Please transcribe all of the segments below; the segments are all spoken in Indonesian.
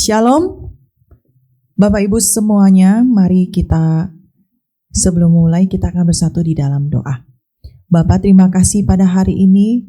Shalom, Bapak Ibu semuanya, mari kita sebelum mulai kita akan bersatu di dalam doa. Bapak, terima kasih pada hari ini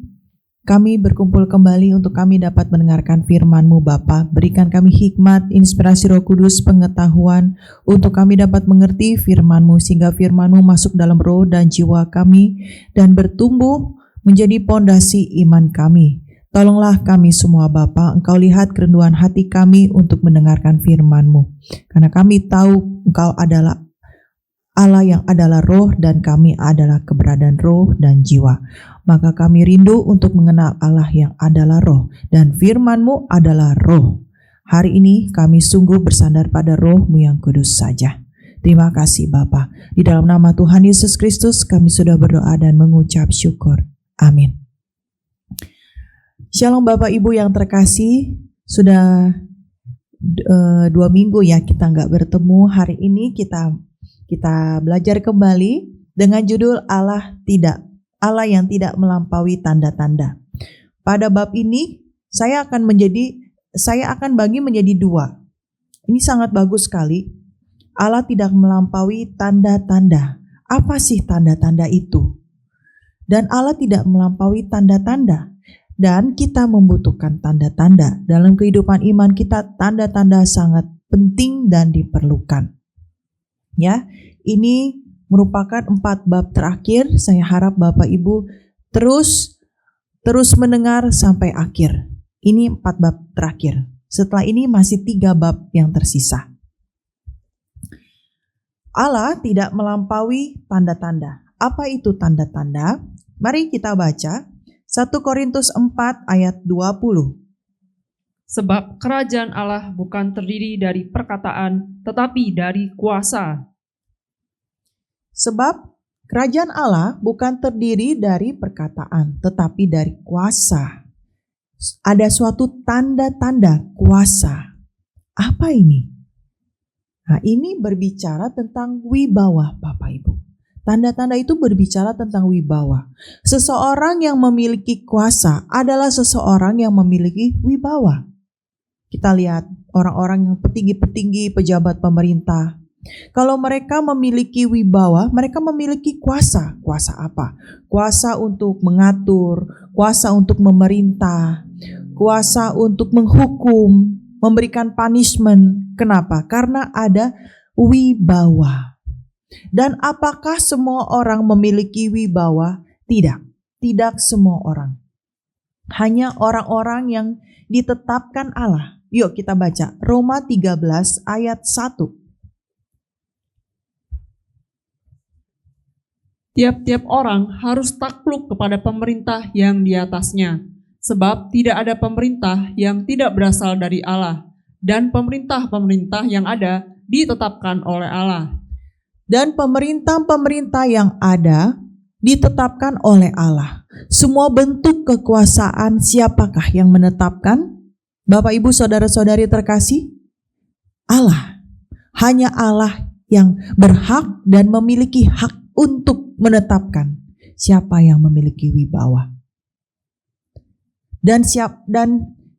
kami berkumpul kembali untuk kami dapat mendengarkan firman-Mu Bapa. Berikan kami hikmat, inspirasi Roh Kudus, pengetahuan untuk kami dapat mengerti firman-Mu sehingga firman-Mu masuk dalam roh dan jiwa kami dan bertumbuh menjadi pondasi iman kami. Tolonglah kami semua Bapa, Engkau lihat kerenduan hati kami untuk mendengarkan firman-Mu. Karena kami tahu Engkau adalah Allah yang adalah roh dan kami adalah keberadaan roh dan jiwa. Maka kami rindu untuk mengenal Allah yang adalah roh dan firman-Mu adalah roh. Hari ini kami sungguh bersandar pada roh-Mu yang kudus saja. Terima kasih Bapa. Di dalam nama Tuhan Yesus Kristus kami sudah berdoa dan mengucap syukur. Amin. Shalom Bapak Ibu yang terkasih, sudah 2 minggu ya kita nggak bertemu. Hari ini kita belajar kembali dengan judul Allah yang tidak melampaui tanda-tanda. Pada bab ini saya akan bagi menjadi 2. Ini sangat bagus sekali. Allah tidak melampaui tanda-tanda. Apa sih tanda-tanda itu? Dan Allah tidak melampaui tanda-tanda. Dan kita membutuhkan tanda-tanda. Dalam kehidupan iman kita, tanda-tanda sangat penting dan diperlukan. Ya, ini merupakan 4 bab terakhir. Saya harap Bapak Ibu terus mendengar sampai akhir. Ini 4 bab terakhir. Setelah ini masih 3 bab yang tersisa. Allah tidak melampaui tanda-tanda. Apa itu tanda-tanda? Mari kita baca 1 Korintus 4 ayat 20. Sebab kerajaan Allah bukan terdiri dari perkataan, tetapi dari kuasa. Sebab kerajaan Allah bukan terdiri dari perkataan, tetapi dari kuasa. Ada suatu tanda-tanda kuasa. Apa ini? Nah, ini berbicara tentang wibawa Bapak Ibu. Tanda-tanda itu berbicara tentang wibawa. Seseorang yang memiliki kuasa adalah seseorang yang memiliki wibawa. Kita lihat orang-orang yang petinggi-petinggi, pejabat pemerintah. Kalau mereka memiliki wibawa, mereka memiliki kuasa. Kuasa apa? Kuasa untuk mengatur, kuasa untuk memerintah, kuasa untuk menghukum, memberikan punishment. Kenapa? Karena ada wibawa. Dan apakah semua orang memiliki wibawa? Tidak semua orang. Hanya orang-orang yang ditetapkan Allah. Yuk kita baca Roma 13 ayat 1. Tiap-tiap orang harus takluk kepada pemerintah yang di atasnya, sebab tidak ada pemerintah yang tidak berasal dari Allah, dan pemerintah-pemerintah yang ada ditetapkan oleh Allah. Dan pemerintah-pemerintah yang ada ditetapkan oleh Allah. Semua bentuk kekuasaan siapakah yang menetapkan? Bapak Ibu saudara-saudari terkasih, Allah. Hanya Allah yang berhak dan memiliki hak untuk menetapkan siapa yang memiliki wibawa. Dan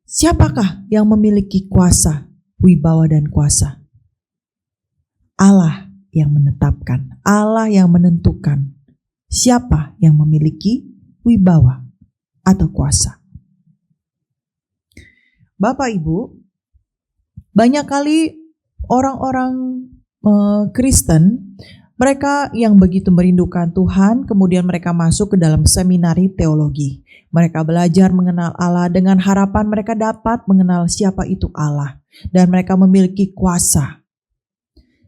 siapakah yang memiliki kuasa, wibawa dan kuasa? Allah yang menetapkan, Allah yang menentukan siapa yang memiliki wibawa atau kuasa. Bapak Ibu, banyak kali orang-orang Kristen, mereka yang begitu merindukan Tuhan, kemudian mereka masuk ke dalam seminari teologi. Mereka belajar mengenal Allah dengan harapan mereka dapat mengenal siapa itu Allah dan mereka memiliki kuasa.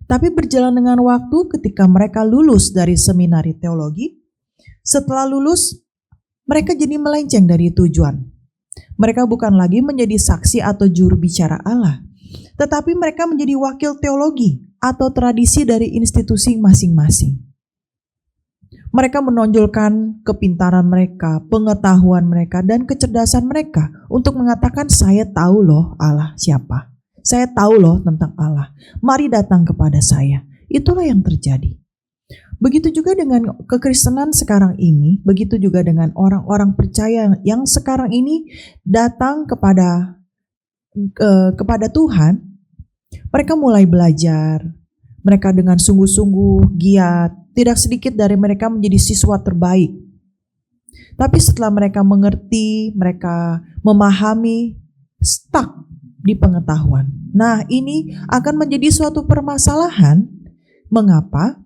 Tapi berjalan dengan waktu ketika mereka lulus dari seminari teologi, setelah lulus mereka jadi melenceng dari tujuan. Mereka bukan lagi menjadi saksi atau juru bicara Allah, tetapi mereka menjadi wakil teologi atau tradisi dari institusi masing-masing. Mereka menonjolkan kepintaran mereka, pengetahuan mereka, dan kecerdasan mereka untuk mengatakan saya tahu loh Allah siapa. Saya tahu loh tentang Allah. Mari datang kepada saya. Itulah yang terjadi. Begitu juga dengan kekristenan sekarang ini, begitu juga dengan orang-orang percaya yang sekarang ini datang kepada kepada Tuhan, mereka mulai belajar. Mereka dengan sungguh-sungguh giat. Tidak sedikit dari mereka menjadi siswa terbaik. Tapi setelah mereka mengerti, mereka memahami, stuck di pengetahuan. Nah, ini akan menjadi suatu permasalahan. Mengapa?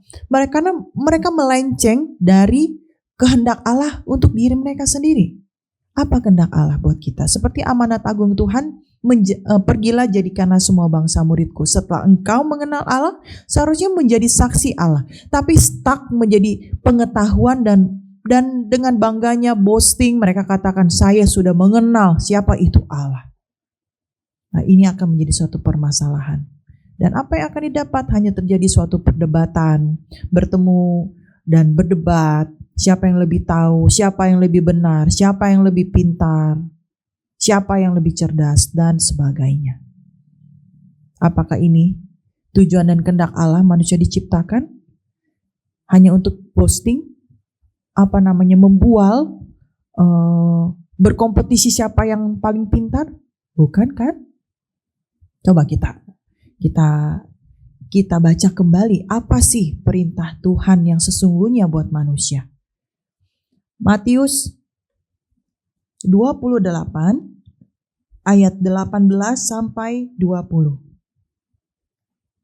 Mereka melenceng dari kehendak Allah untuk diri mereka sendiri. Apa kehendak Allah buat kita? Seperti amanat agung Tuhan, pergilah jadikanlah semua bangsa muridku. Setelah engkau mengenal Allah, seharusnya menjadi saksi Allah. Tapi stuck menjadi pengetahuan dan dengan bangganya boasting, mereka katakan saya sudah mengenal siapa itu Allah. Nah, ini akan menjadi suatu permasalahan. Dan apa yang akan didapat? Hanya terjadi suatu perdebatan, bertemu dan berdebat. Siapa yang lebih tahu, siapa yang lebih benar, siapa yang lebih pintar, siapa yang lebih cerdas, dan sebagainya. Apakah ini tujuan dan kehendak Allah manusia diciptakan? Hanya untuk boasting? Membual? Berkompetisi siapa yang paling pintar? Bukan kan? Coba kita baca kembali apa sih perintah Tuhan yang sesungguhnya buat manusia. Matius 28 ayat 18 sampai 20.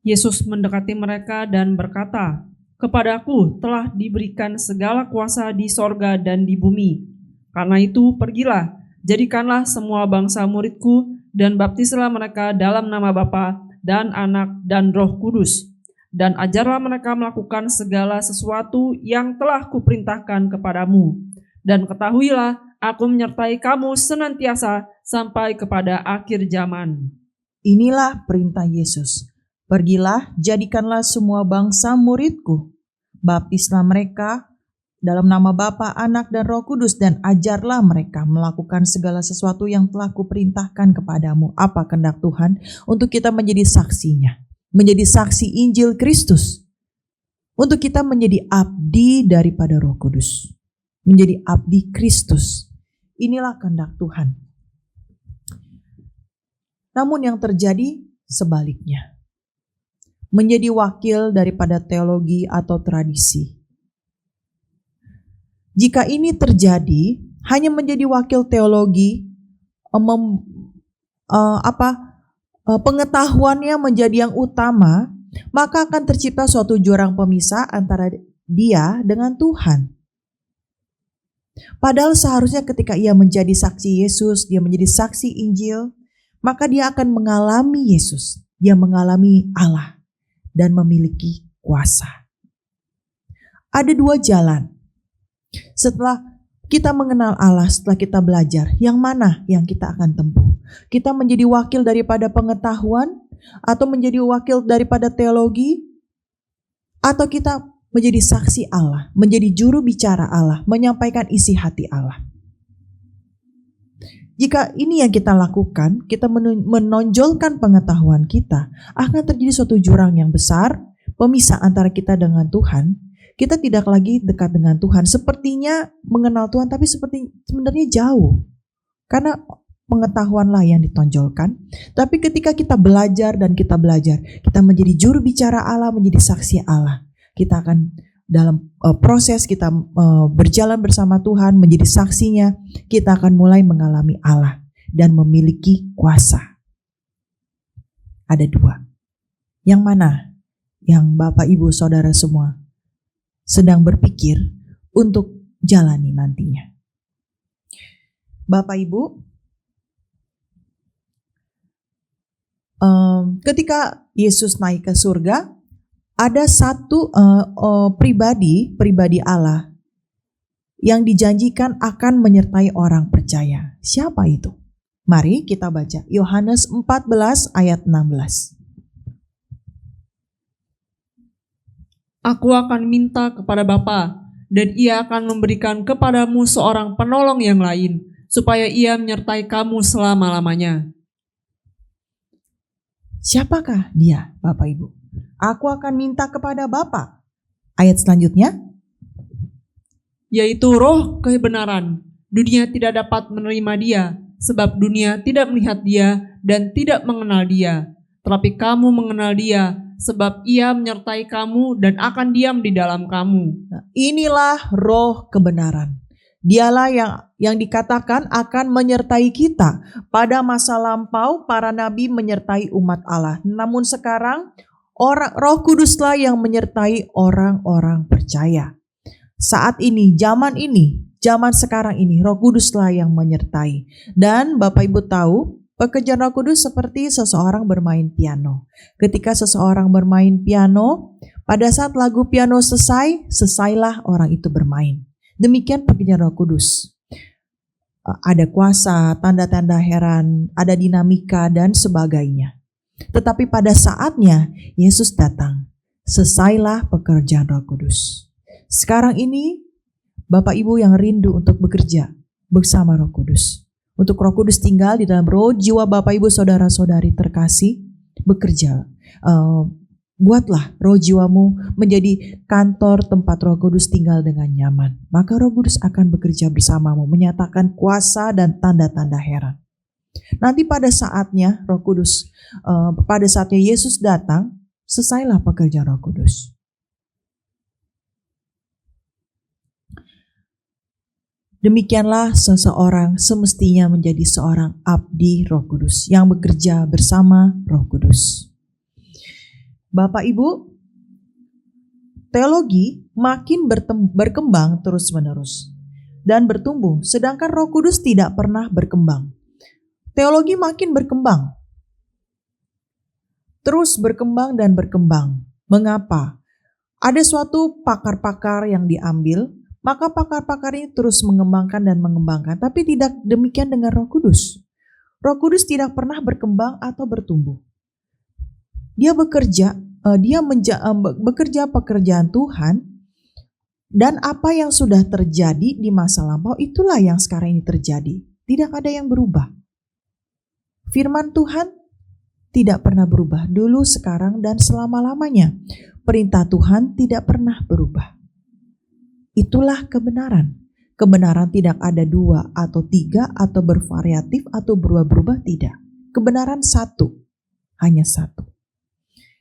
Yesus mendekati mereka dan berkata, "Kepadaku telah diberikan segala kuasa di sorga dan di bumi. Karena itu pergilah, jadikanlah semua bangsa muridku dan baptislah mereka dalam nama Bapa dan Anak dan Roh Kudus. Dan ajarlah mereka melakukan segala sesuatu yang telah kuperintahkan kepadamu. Dan ketahuilah, aku menyertai kamu senantiasa sampai kepada akhir zaman." Inilah perintah Yesus. Pergilah, jadikanlah semua bangsa muridku. Baptislah mereka dalam nama Bapa, Anak, dan Roh Kudus, dan ajarlah mereka melakukan segala sesuatu yang telah kuperintahkan kepadamu. Apa kehendak Tuhan? Untuk kita menjadi saksinya, menjadi saksi Injil Kristus. Untuk kita menjadi abdi daripada Roh Kudus, menjadi abdi Kristus. Inilah kehendak Tuhan. Namun yang terjadi sebaliknya. Menjadi wakil daripada teologi atau tradisi. Jika ini terjadi, hanya menjadi wakil teologi, pengetahuannya menjadi yang utama, maka akan tercipta suatu jurang pemisah antara dia dengan Tuhan. Padahal seharusnya ketika ia menjadi saksi Yesus, dia menjadi saksi Injil, maka dia akan mengalami Yesus, dia mengalami Allah dan memiliki kuasa. Ada dua jalan. Setelah kita mengenal Allah, setelah kita belajar, yang mana yang kita akan tempuh? Kita menjadi wakil daripada pengetahuan atau menjadi wakil daripada teologi? Atau kita menjadi saksi Allah, menjadi juru bicara Allah, menyampaikan isi hati Allah? Jika ini yang kita lakukan, kita menonjolkan pengetahuan kita, akan terjadi suatu jurang yang besar, pemisah antara kita dengan Tuhan. Kita tidak lagi dekat dengan Tuhan. Sepertinya mengenal Tuhan, tapi sebenarnya jauh. Karena pengetahuanlah yang ditonjolkan. Tapi ketika kita belajar, kita menjadi juru bicara Allah, menjadi saksi Allah. Kita akan dalam proses kita berjalan bersama Tuhan, menjadi saksinya, kita akan mulai mengalami Allah dan memiliki kuasa. Ada dua. Yang mana? Yang Bapak, Ibu, Saudara semua sedang berpikir untuk jalani nantinya. Bapak, Ibu, ketika Yesus naik ke surga, ada satu pribadi Allah yang dijanjikan akan menyertai orang percaya. Siapa itu? Mari kita baca Yohanes 14 ayat 16. "Aku akan minta kepada Bapa, dan Ia akan memberikan kepadamu seorang penolong yang lain, supaya Ia menyertai kamu selama-lamanya." Siapakah dia, Bapak Ibu? Aku akan minta kepada Bapa. Ayat selanjutnya, yaitu Roh kebenaran. Dunia tidak dapat menerima Dia, sebab dunia tidak melihat Dia dan tidak mengenal Dia. Tetapi kamu mengenal Dia, sebab Ia menyertai kamu dan akan diam di dalam kamu. Nah, inilah roh kebenaran. Dialah yang dikatakan akan menyertai kita. Pada masa lampau para nabi menyertai umat Allah. Namun sekarang Roh Kuduslah yang menyertai orang-orang percaya. Saat ini, zaman sekarang ini, Roh Kuduslah yang menyertai. Dan Bapak Ibu tahu, pekerjaan Roh Kudus seperti seseorang bermain piano. Ketika seseorang bermain piano, pada saat lagu piano selesailah orang itu bermain. Demikian pekerjaan Roh Kudus. Ada kuasa, tanda-tanda heran, ada dinamika dan sebagainya. Tetapi pada saatnya Yesus datang, selesailah pekerjaan Roh Kudus. Sekarang ini Bapak Ibu yang rindu untuk bekerja bersama Roh Kudus. Untuk Roh Kudus tinggal di dalam roh jiwa Bapak Ibu saudara-saudari terkasih, bekerja. Buatlah roh jiwamu menjadi kantor tempat Roh Kudus tinggal dengan nyaman. Maka Roh Kudus akan bekerja bersamamu, menyatakan kuasa dan tanda-tanda heran. Nanti pada saatnya Roh Kudus, pada saatnya Yesus datang, selesailah pekerjaan Roh Kudus. Demikianlah seseorang semestinya menjadi seorang abdi Roh Kudus yang bekerja bersama Roh Kudus. Bapak Ibu, teologi makin berkembang terus-menerus dan bertumbuh, sedangkan Roh Kudus tidak pernah berkembang. Teologi makin berkembang, terus berkembang dan berkembang. Mengapa? Ada suatu pakar-pakar yang diambil, maka pakar-pakar ini terus mengembangkan dan mengembangkan, tapi tidak demikian dengan Roh Kudus. Roh Kudus tidak pernah berkembang atau bertumbuh. Dia bekerja pekerjaan Tuhan, dan apa yang sudah terjadi di masa lampau itulah yang sekarang ini terjadi. Tidak ada yang berubah. Firman Tuhan tidak pernah berubah dulu, sekarang, dan selama-lamanya. Perintah Tuhan tidak pernah berubah. Itulah kebenaran. Kebenaran tidak ada dua atau tiga atau bervariatif atau berubah-berubah, tidak. Kebenaran satu, hanya satu.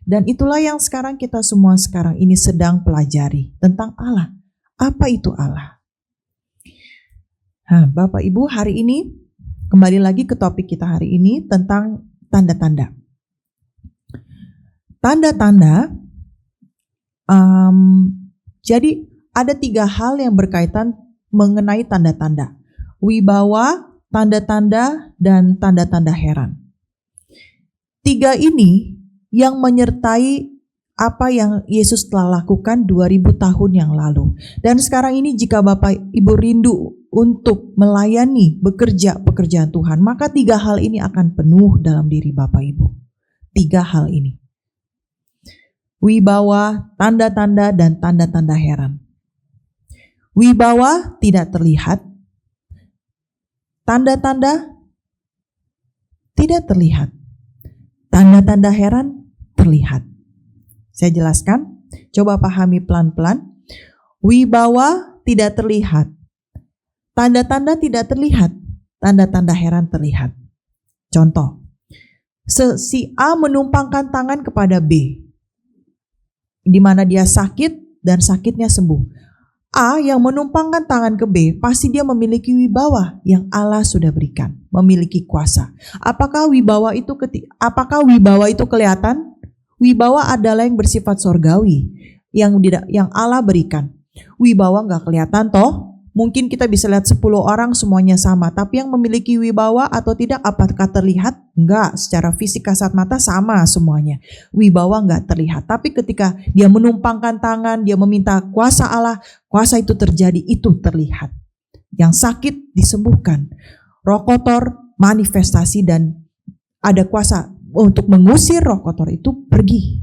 Dan itulah yang sekarang kita semua sekarang ini sedang pelajari tentang Allah. Apa itu Allah? Bapak Ibu, hari ini kembali lagi ke topik kita hari ini tentang tanda-tanda. Tanda-tanda, jadi ada 3 hal yang berkaitan mengenai tanda-tanda. Wibawa, tanda-tanda, dan tanda-tanda heran. 3 ini yang menyertai apa yang Yesus telah lakukan 2000 tahun yang lalu. Dan sekarang ini jika Bapak Ibu rindu untuk melayani, bekerja pekerjaan Tuhan, maka 3 hal ini akan penuh dalam diri Bapak Ibu. 3 hal ini. Wibawa, tanda-tanda, dan tanda-tanda heran. Wibawa tidak terlihat. Tanda-tanda tidak terlihat. Tanda-tanda heran terlihat. Saya jelaskan, coba pahami pelan-pelan. Wibawa tidak terlihat. Tanda-tanda tidak terlihat. Tanda-tanda heran terlihat. Contoh, si A menumpangkan tangan kepada B, di mana dia sakit dan sakitnya sembuh. A yang menumpangkan tangan ke B, pasti dia memiliki wibawa yang Allah sudah berikan, memiliki kuasa. Apakah wibawa itu kelihatan? Wibawa adalah yang bersifat sorgawi, yang Allah berikan. Wibawa nggak kelihatan toh. Mungkin kita bisa lihat 10 orang semuanya sama, tapi yang memiliki wibawa atau tidak, apakah terlihat? Enggak, secara fisik kasat mata sama semuanya. Wibawa enggak terlihat, tapi ketika dia menumpangkan tangan, dia meminta kuasa Allah, kuasa itu terjadi, itu terlihat. Yang sakit disembuhkan, roh kotor manifestasi, dan ada kuasa untuk mengusir roh kotor itu pergi.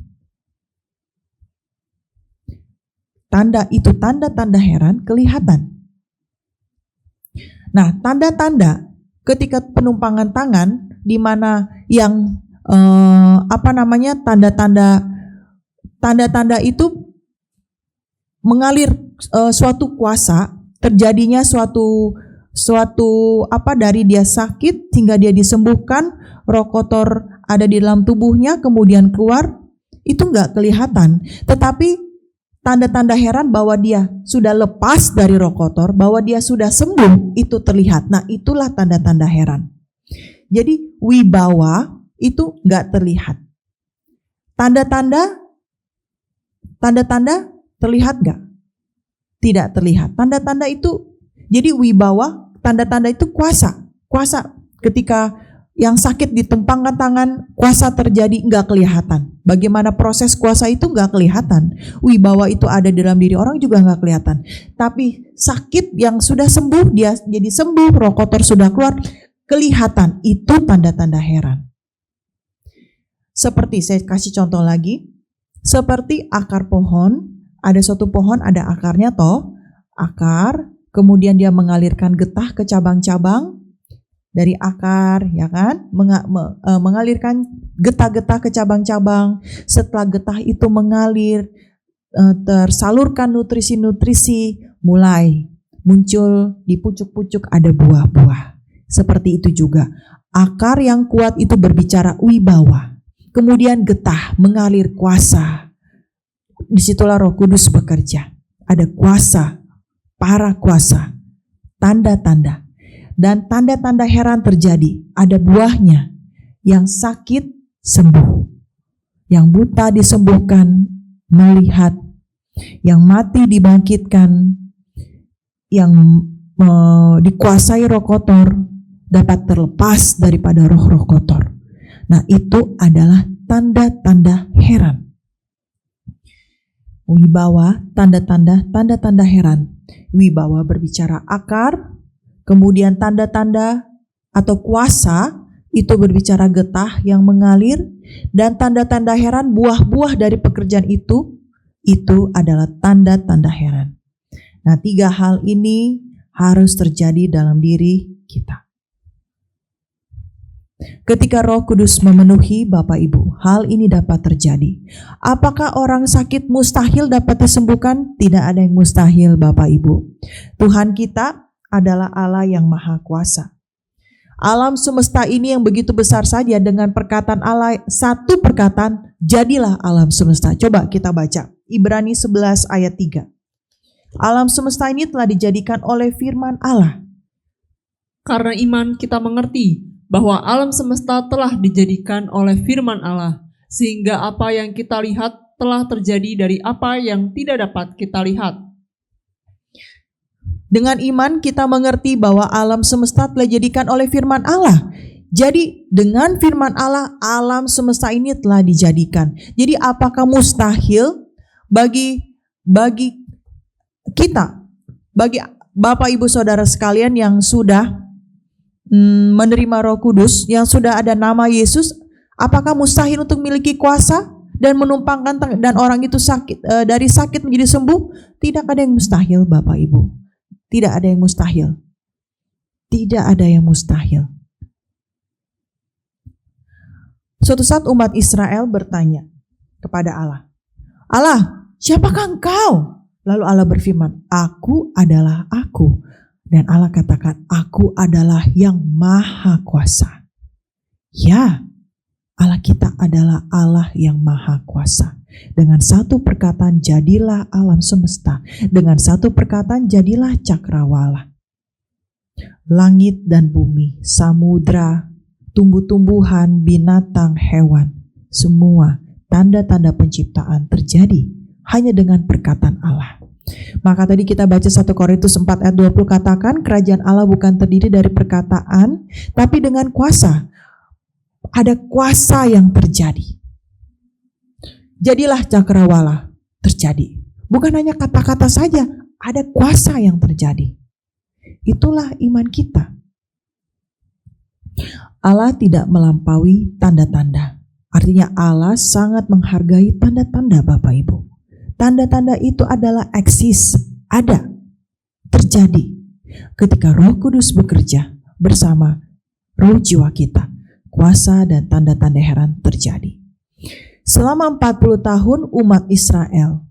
Tanda itu, tanda-tanda heran kelihatan. Nah, tanda-tanda ketika penumpangan tangan, di mana yang tanda-tanda itu mengalir suatu kuasa, terjadinya suatu dari dia sakit hingga dia disembuhkan, roh kotor ada di dalam tubuhnya kemudian keluar, itu nggak kelihatan. Tetapi tanda-tanda heran bahwa dia sudah lepas dari roh kotor, bahwa dia sudah sembuh, itu terlihat. Nah, itulah tanda-tanda heran. Jadi wibawa itu nggak terlihat. Tanda-tanda terlihat nggak? Tidak terlihat. Tanda-tanda itu, jadi wibawa, tanda-tanda itu kuasa. Kuasa ketika yang sakit ditempangkan tangan, kuasa terjadi, nggak kelihatan. Bagaimana proses kuasa itu nggak kelihatan. Wibawa itu ada dalam diri orang juga nggak kelihatan. Tapi sakit yang sudah sembuh, dia jadi sembuh, roh kotor sudah keluar, kelihatan. Itu tanda-tanda heran. Seperti, saya kasih contoh lagi, seperti akar pohon. Ada suatu pohon, ada akarnya akar, kemudian dia mengalirkan getah ke cabang-cabang. Dari akar, ya kan, mengalirkan getah-getah ke cabang-cabang. Setelah getah itu mengalir, tersalurkan nutrisi-nutrisi, mulai muncul di pucuk-pucuk ada buah-buah. Seperti itu juga, akar yang kuat itu berbicara wibawa. Kemudian getah mengalir kuasa. Disitulah Roh Kudus bekerja. Ada kuasa, para kuasa, tanda-tanda. Dan tanda-tanda heran terjadi. Ada buahnya. Yang sakit sembuh. Yang buta disembuhkan, melihat. Yang mati dibangkitkan. Yang dikuasai roh kotor dapat terlepas daripada roh-roh kotor. Nah, itu adalah tanda-tanda heran. Wibawa, tanda-tanda heran. Wibawa berbicara akar. Kemudian tanda-tanda atau kuasa itu berbicara getah yang mengalir, dan tanda-tanda heran, buah-buah dari pekerjaan itu adalah tanda-tanda heran. Nah, 3 hal ini harus terjadi dalam diri kita. Ketika Roh Kudus memenuhi Bapak Ibu, hal ini dapat terjadi. Apakah orang sakit mustahil dapat disembuhkan? Tidak ada yang mustahil, Bapak Ibu. Tuhan kita adalah Allah yang maha kuasa. Alam semesta ini yang begitu besar saja, dengan perkataan Allah, satu perkataan, jadilah alam semesta. Coba kita baca Ibrani 11 ayat 3. Alam semesta ini telah dijadikan oleh firman Allah. Karena iman kita mengerti bahwa alam semesta telah dijadikan oleh firman Allah, sehingga apa yang kita lihat telah terjadi dari apa yang tidak dapat kita lihat. Dengan iman kita mengerti bahwa alam semesta telah dijadikan oleh firman Allah. Jadi dengan firman Allah, alam semesta ini telah dijadikan. Jadi apakah mustahil bagi kita, bagi Bapak Ibu Saudara sekalian yang sudah menerima Roh Kudus, yang sudah ada nama Yesus, apakah mustahil untuk memiliki kuasa dan menumpangkan dan orang itu dari sakit menjadi sembuh? Tidak ada yang mustahil, Bapak Ibu. Tidak ada yang mustahil. Tidak ada yang mustahil. Suatu saat umat Israel bertanya kepada Allah, Allah, siapakah engkau? Lalu Allah berfirman, Aku adalah Aku. Dan Allah katakan, Aku adalah yang maha kuasa. Ya, Allah kita adalah Allah yang maha kuasa. Dengan satu perkataan jadilah alam semesta. Dengan satu perkataan jadilah cakrawala. Langit dan bumi, samudra, tumbuh-tumbuhan, binatang, hewan, semua tanda-tanda penciptaan terjadi hanya dengan perkataan Allah. Maka tadi kita baca 1 Korintus 4 ayat 20 katakan, kerajaan Allah bukan terdiri dari perkataan, tapi dengan kuasa. Ada kuasa yang terjadi. Jadilah cakrawala, terjadi. Bukan hanya kata-kata saja, ada kuasa yang terjadi. Itulah iman kita. Allah tidak melampaui tanda-tanda. Artinya Allah sangat menghargai tanda-tanda, Bapak Ibu. Tanda-tanda itu adalah eksis, ada, terjadi. Ketika Roh Kudus bekerja bersama roh jiwa kita, kuasa dan tanda-tanda heran terjadi. Selama 40 tahun umat Israel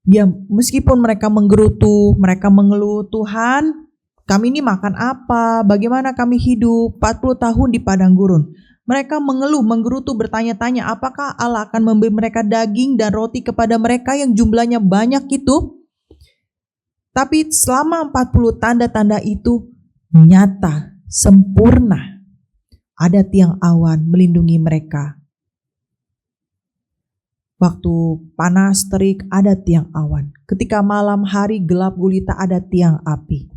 Dia meskipun mereka menggerutu, mereka mengeluh, Tuhan, kami ini makan apa? Bagaimana kami hidup 40 tahun di padang gurun? Mereka mengeluh, menggerutu, bertanya-tanya apakah Allah akan memberi mereka daging dan roti kepada mereka yang jumlahnya banyak itu? Tapi selama 40 tanda-tanda itu nyata, sempurna. Ada tiang awan melindungi mereka. Waktu panas terik ada tiang awan. Ketika malam hari gelap gulita ada tiang api.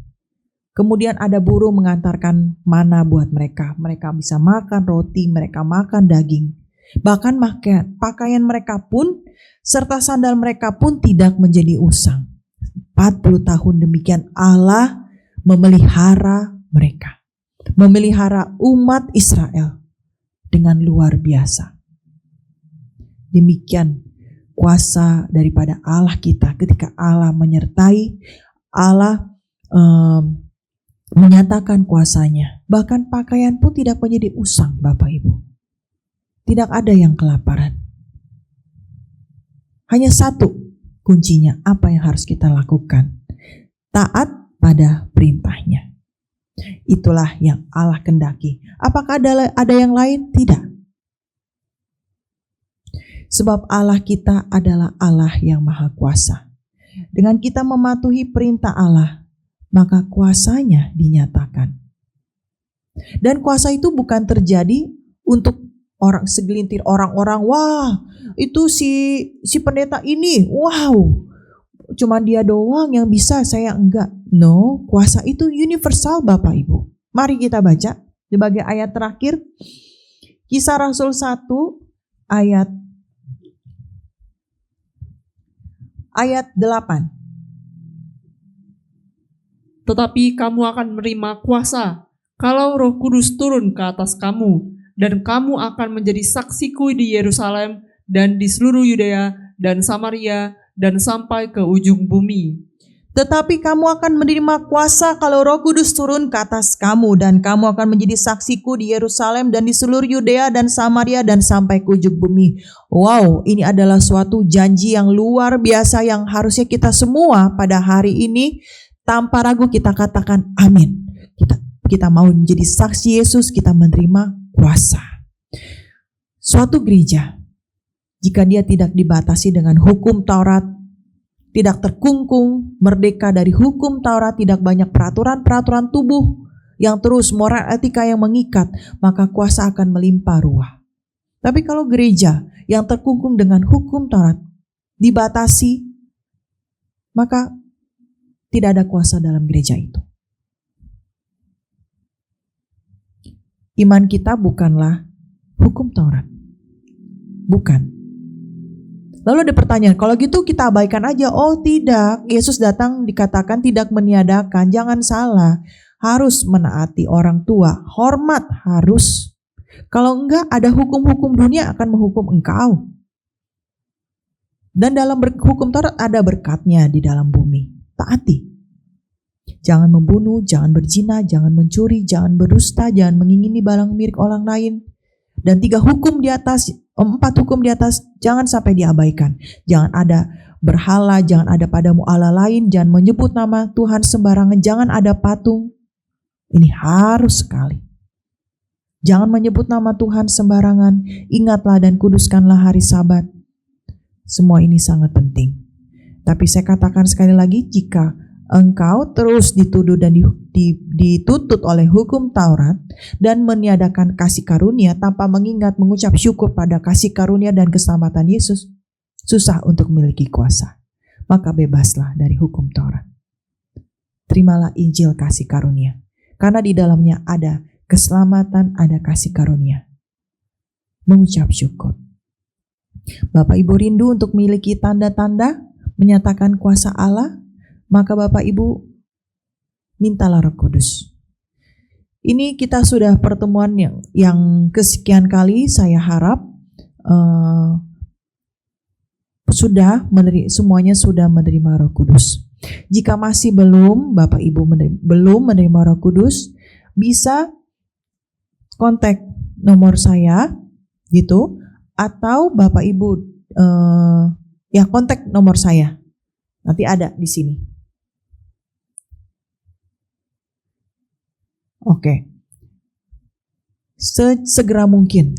Kemudian ada burung mengantarkan mana buat mereka. Mereka bisa makan roti, mereka makan daging. Bahkan pakaian mereka pun serta sandal mereka pun tidak menjadi usang. 40 tahun demikian Allah memelihara mereka. Memelihara umat Israel dengan luar biasa. Demikian kuasa daripada Allah kita ketika Allah menyertai, Allah menyatakan kuasanya. Bahkan pakaian pun tidak menjadi usang, Bapak Ibu. Tidak ada yang kelaparan. Hanya satu kuncinya, apa yang harus kita lakukan? Taat pada perintahnya. Itulah yang Allah kendaki. Apakah ada yang lain? Tidak. Sebab Allah kita adalah Allah yang maha kuasa. Dengan kita mematuhi perintah Allah, maka kuasanya dinyatakan. Dan kuasa itu bukan terjadi untuk segelintir orang-orang, wah itu si pendeta ini, wow cuma dia doang yang bisa, saya enggak. No, kuasa itu universal Bapak Ibu. Mari kita baca sebagai ayat terakhir, Kisah Rasul 1 ayat 8. Tetapi kamu akan menerima kuasa kalau Roh Kudus turun ke atas kamu, dan kamu akan menjadi saksiku di Yerusalem dan di seluruh Yudea dan Samaria dan sampai ke ujung bumi. Tetapi kamu akan menerima kuasa kalau Roh Kudus turun ke atas kamu, dan kamu akan menjadi saksiku di Yerusalem dan di seluruh Yudea dan Samaria dan sampai ke ujung bumi. Wow, ini adalah suatu janji yang luar biasa yang harusnya kita semua pada hari ini tanpa ragu kita katakan amin. Kita mau menjadi saksi Yesus, kita menerima kuasa. Suatu gereja, jika dia tidak dibatasi dengan hukum Taurat, tidak terkungkung, merdeka dari hukum Taurat, tidak banyak peraturan-peraturan tubuh yang terus moral etika yang mengikat, maka kuasa akan melimpah ruah. Tapi kalau gereja yang terkungkung dengan hukum Taurat dibatasi, maka tidak ada kuasa dalam gereja itu. Iman kita bukanlah hukum Taurat. Bukan. Lalu ada pertanyaan, kalau gitu kita abaikan aja. Oh tidak, Yesus datang dikatakan tidak meniadakan. Jangan salah, harus menaati orang tua. Hormat harus. Kalau enggak, ada hukum-hukum dunia akan menghukum engkau. Dan dalam hukum Taurat ada berkatnya di dalam bumi. Taati. Jangan membunuh, jangan berzina, jangan mencuri, jangan berdusta, jangan mengingini barang milik orang lain. Dan 4 hukum di atas jangan sampai diabaikan. Jangan ada berhala, jangan ada padamu Allah lain, jangan menyebut nama Tuhan sembarangan, jangan ada patung. Ini harus sekali. Jangan menyebut nama Tuhan sembarangan, ingatlah dan kuduskanlah hari Sabat. Semua ini sangat penting. Tapi saya katakan sekali lagi, jika engkau terus dituduh dan dituntut oleh hukum Taurat dan meniadakan kasih karunia tanpa mengucap syukur pada kasih karunia dan keselamatan Yesus, susah untuk memiliki kuasa. Maka bebaslah dari hukum Taurat. Terimalah Injil kasih karunia, karena di dalamnya ada keselamatan, ada kasih karunia. Mengucap syukur. Bapak Ibu rindu untuk memiliki tanda-tanda menyatakan kuasa Allah? Maka Bapak Ibu mintalah Roh Kudus. Ini kita sudah pertemuan yang kesekian kali. Saya harap semuanya sudah menerima Roh Kudus. Jika masih belum, Bapak Ibu belum menerima Roh Kudus, bisa kontak nomor saya gitu, atau Bapak Ibu kontak nomor saya. Nanti ada di sini. Oke. Segera mungkin.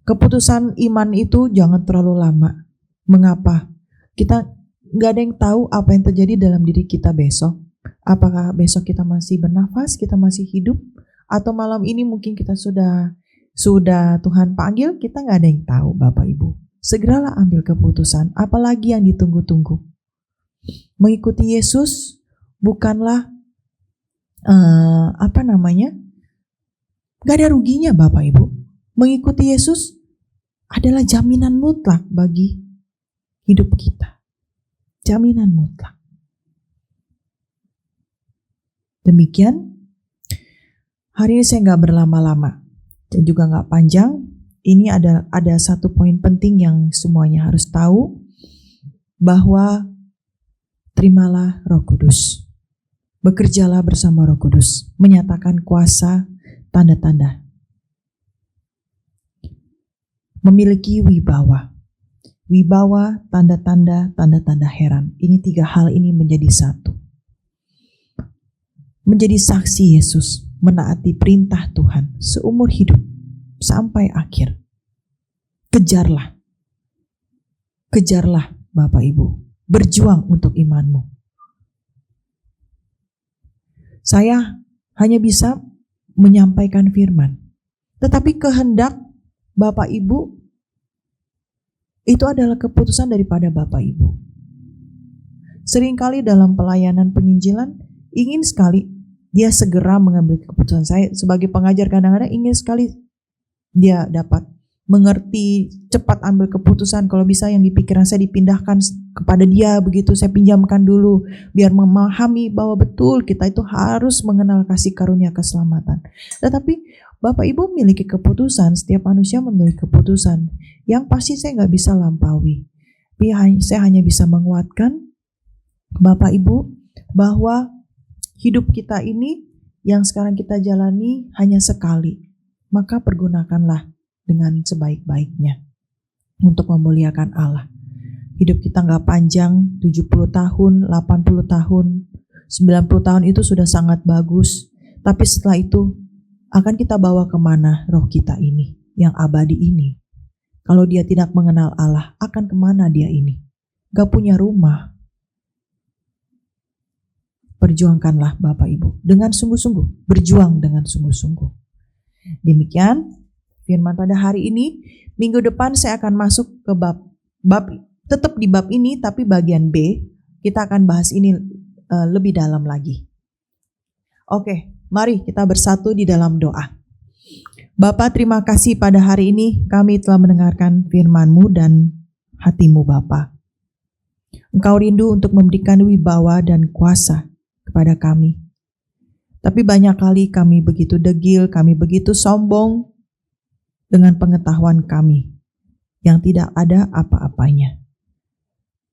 Keputusan iman itu jangan terlalu lama. Mengapa? Kita nggak ada yang tahu apa yang terjadi dalam diri kita besok. Apakah besok kita masih bernafas, kita masih hidup, atau malam ini mungkin kita sudah Tuhan panggil, kita nggak ada yang tahu, Bapak Ibu. Segeralah ambil keputusan, apalagi yang ditunggu-tunggu. Mengikuti Yesus bukanlah gak ada ruginya, Bapak Ibu. Mengikuti Yesus adalah jaminan mutlak bagi hidup kita. Jaminan mutlak. Demikian, hari ini saya gak berlama-lama dan juga gak panjang. Ini ada satu poin penting yang semuanya harus tahu, bahwa terimalah Roh Kudus. Bekerjalah bersama Roh Kudus, menyatakan kuasa, tanda-tanda. Memiliki wibawa. Wibawa, tanda-tanda, tanda-tanda heran. Ini 3 hal ini menjadi satu. Menjadi saksi Yesus, menaati perintah Tuhan seumur hidup sampai akhir. Kejarlah. Kejarlah, Bapak Ibu. Berjuang untuk imanmu. Saya hanya bisa menyampaikan firman. Tetapi kehendak Bapak Ibu itu adalah keputusan daripada Bapak Ibu. Seringkali dalam pelayanan penginjilan ingin sekali dia segera mengambil keputusan. Saya sebagai pengajar kadang-kadang ingin sekali dia dapat mengerti, cepat ambil keputusan. Kalau bisa yang di pikiran saya dipindahkan kepada dia, begitu saya pinjamkan dulu biar memahami bahwa betul kita itu harus mengenal kasih karunia keselamatan. Tetapi Bapak Ibu memiliki keputusan, setiap manusia memiliki keputusan yang pasti saya nggak bisa lampaui. Tapi saya hanya bisa menguatkan Bapak Ibu bahwa hidup kita ini yang sekarang kita jalani hanya sekali. Maka pergunakanlah dengan sebaik-baiknya untuk memuliakan Allah. Hidup kita nggak panjang, 70 tahun, 80 tahun, 90 tahun itu sudah sangat bagus. Tapi setelah itu akan kita bawa kemana roh kita ini, yang abadi ini? Kalau dia tidak mengenal Allah, akan kemana dia ini? Gak punya rumah. Perjuangkanlah Bapak Ibu dengan sungguh-sungguh, berjuang dengan sungguh-sungguh. Demikian firman pada hari ini. Minggu depan saya akan masuk ke bab tetap di bab ini, tapi bagian B. Kita akan bahas ini lebih dalam lagi. Oke, mari kita bersatu di dalam doa. Bapa, terima kasih pada hari ini kami telah mendengarkan firman-Mu dan hati-Mu, Bapa. Engkau rindu untuk memberikan wibawa dan kuasa kepada kami. Tapi banyak kali kami begitu degil, kami begitu sombong dengan pengetahuan kami yang tidak ada apa-apanya.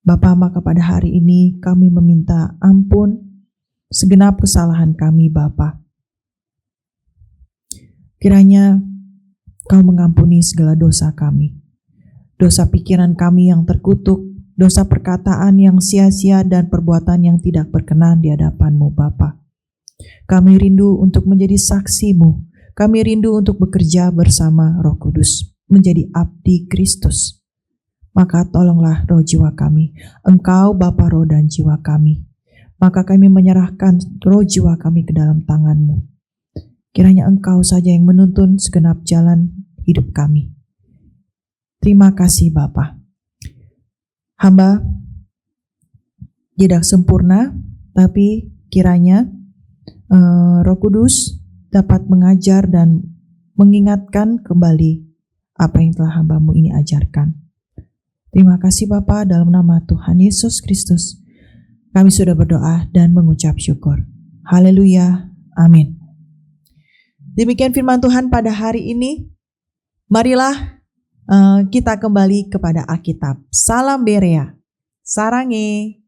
Bapa, maka pada hari ini kami meminta ampun segenap kesalahan kami, Bapa. Kiranya Kau mengampuni segala dosa kami. Dosa pikiran kami yang terkutuk, dosa perkataan yang sia-sia dan perbuatan yang tidak berkenan di hadapan-Mu, Bapa. Kami rindu untuk menjadi saksi-Mu. Kami rindu untuk bekerja bersama Roh Kudus, menjadi abdi Kristus. Maka tolonglah roh jiwa kami. Engkau Bapa roh dan jiwa kami. Maka kami menyerahkan roh jiwa kami ke dalam tangan-Mu. Kiranya Engkau saja yang menuntun segenap jalan hidup kami. Terima kasih Bapa. Hamba tidak sempurna, tapi kiranya Roh Kudus dapat mengajar dan mengingatkan kembali apa yang telah hamba-Mu ini ajarkan. Terima kasih Bapa, dalam nama Tuhan Yesus Kristus kami sudah berdoa dan mengucap syukur. Haleluya, amin. Demikian firman Tuhan pada hari ini. Marilah kita kembali kepada Alkitab. Salam Berea. Sarange.